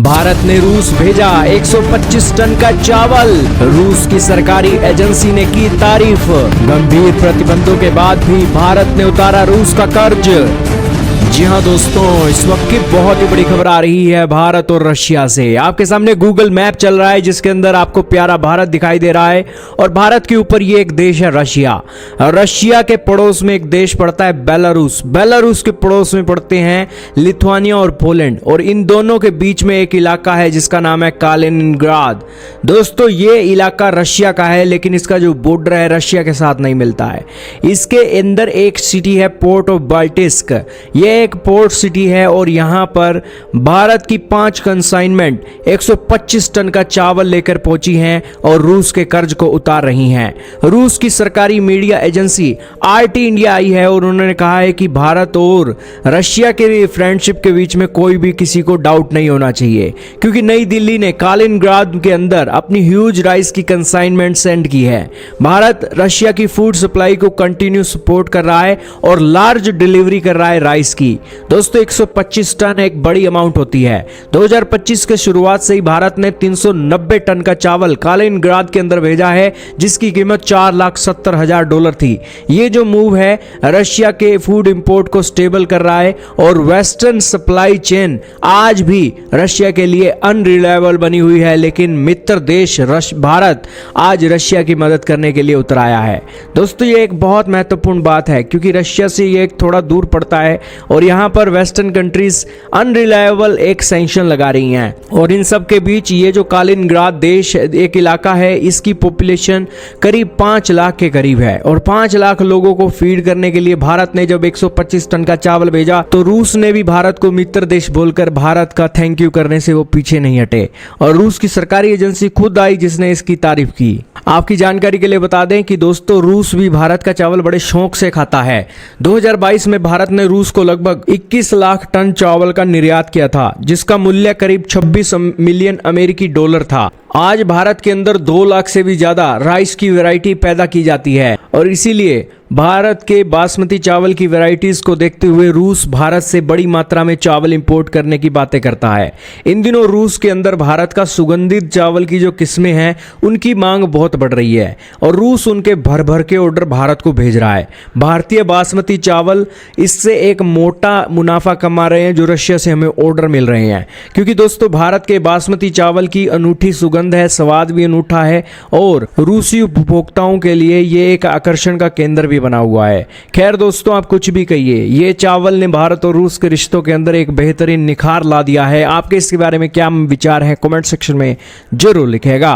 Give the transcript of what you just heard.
भारत ने रूस भेजा 125 टन का चावल। रूस की सरकारी एजेंसी ने की तारीफ। गंभीर प्रतिबंधों के बाद भी भारत ने उतारा रूस का कर्ज। जी हां दोस्तों, इस वक्त की बहुत ही बड़ी खबर आ रही है भारत और रशिया से। आपके सामने गूगल मैप चल रहा है जिसके अंदर आपको प्यारा भारत दिखाई दे रहा है और भारत के ऊपर ये एक देश है रशिया। रशिया के पड़ोस में एक देश पड़ता है बेलारूस। बेलारूस के पड़ोस में पड़ते हैं लिथुआनिया और पोलैंड, और इन दोनों के बीच में एक इलाका है जिसका नाम है कालिनिनग्राद। दोस्तों ये इलाका रशिया का है, लेकिन इसका जो बॉर्डर है रशिया के साथ नहीं मिलता है। इसके अंदर एक सिटी है पोर्ट ऑफ बाल्टिस्क। ये एक पोर्ट सिटी है और यहां पर भारत की 5 कंसाइनमेंट 125 टन का चावल लेकर पहुंची हैं और रूस के कर्ज को उतार रही हैं। रूस की सरकारी media agency RT India I है और उन्होंने कहा है कि भारत और रशिया के फ्रेंडशिप के बीच में कोई भी किसी को डाउट नहीं होना चाहिए, क्योंकि नई दिल्ली ने कालिनिनग्राद के अंदर अपनी ह्यूज राइस की कंसाइनमेंट सेंड की है। भारत रशिया की फूड सप्लाई को कंटिन्यू सपोर्ट कर रहा है और लार्ज डिलीवरी कर रहा है राइस की। दोस्तों 125 टन एक बड़ी अमाउंट होती है। 2025 के शुरुआत से ही भारत ने 390 टन का चावल कालिनिनग्राद के अंदर भेजा है, जिसकी कीमत $4,70,000 थी। ये जो मूव है रशिया के फूड इंपोर्ट को स्टेबल कर रहा है और वेस्टर्न सप्लाई चेन आज भी रशिया के लिए अनरिलायबल बनी हुई है, लेकिन मित्र देश भारत आज रशिया की मदद करने के लिए उतर आया है। दोस्तों ये एक बहुत महत्वपूर्ण बात है, क्योंकि रशिया से ये एक थोड़ा दूर पड़ता है और यहां पर वेस्टर्न कंट्रीज अनरिलायबल एक सैंक्शन लगा रही हैं। और इन सब के बीच ये जो कालिनिनग्राद देश एक इलाका है, इसकी पॉपुलेशन करीब 5 लाख के करीब है और 5 लाख लोगों को फीड करने के लिए भारत ने जब 125 टन का चावल भेजा तो रूस ने भी भारत को मित्र देश बोलकर भारत का थैंक यू करने से वो पीछे नहीं हटे और रूस की सरकारी एजेंसी खुद आई जिसने इसकी तारीफ की। आपकी जानकारी के लिए बता दें कि दोस्तों रूस भी भारत का चावल बड़े शौक से खाता है। 2022 में भारत ने रूस को लगभग 21 लाख टन चावल का निर्यात किया था, जिसका मूल्य करीब 26 मिलियन अमेरिकी डॉलर था। आज भारत के अंदर 2 लाख से भी ज्यादा राइस की वैरायटी पैदा की जाती है और इसीलिए भारत के बासमती चावल की वैरायटीज को देखते हुए रूस भारत से बड़ी मात्रा में चावल इंपोर्ट करने की बातें करता है। इन दिनों रूस के अंदर भारत का सुगंधित चावल की जो किस्में हैं उनकी मांग बहुत बढ़ रही है और रूस उनके भर भर के ऑर्डर भारत को भेज रहा है। भारतीय बासमती चावल इससे एक मोटा मुनाफा कमा रहे हैं जो रशिया से हमें ऑर्डर मिल रहे हैं, क्योंकि दोस्तों भारत के बासमती चावल की अनूठी सुगंध है, स्वाद भी अनूठा है और रूसी उपभोक्ताओं के लिए ये एक आकर्षण का केंद्र भी बना हुआ है। खैर दोस्तों आप कुछ भी कहिए, ये चावल ने भारत और रूस के रिश्तों के अंदर एक बेहतरीन निखार ला दिया है। आपके इसके बारे में क्या विचार है कमेंट सेक्शन में जरूर लिखेगा।